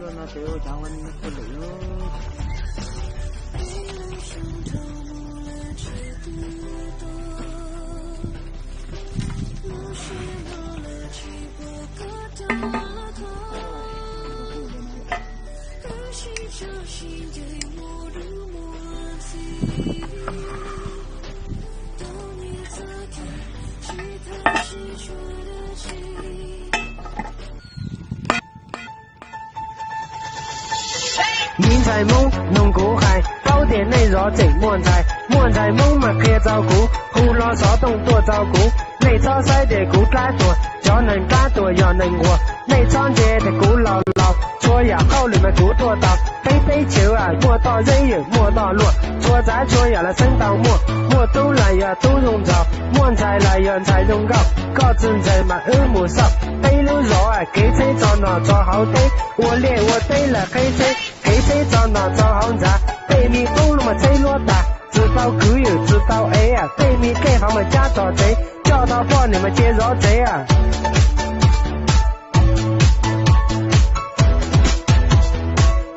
了那最后降温不累了。明在梦弄过海，宝殿内绕这莫在，莫在梦嘛可照顾，胡乱骚动多照顾，内草塞的顾懒惰，叫能干多要能活，内闯街的顾牢牢，错呀好人们顾多道，飞球啊莫到人有莫到落，错在错呀了生到莫，莫都来呀都用着，莫才来呀才用搞，搞真才嘛耳目少，背路绕啊给车找那找好对，我练我对了黑车。黑车找那找好茶，对面公路嘛车落大，知道 Q 又知道 A 啊，对面街坊们假造贼，叫到帮你们接绕贼啊。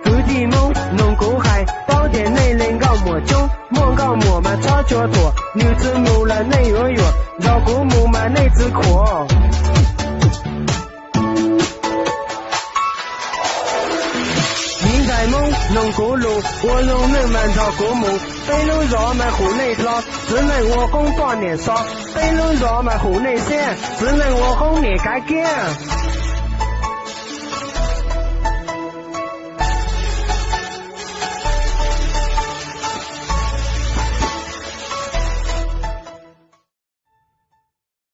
狗地梦弄过海，宝殿内人搞莫穷，莫搞莫嘛吵脚多，牛子木了内月月，绕过木嘛内子阔。在梦弄过路，我用人们朝过目，北路绕满湖内捞，只能我红多年少，北路绕满湖内线，只能我红年开干。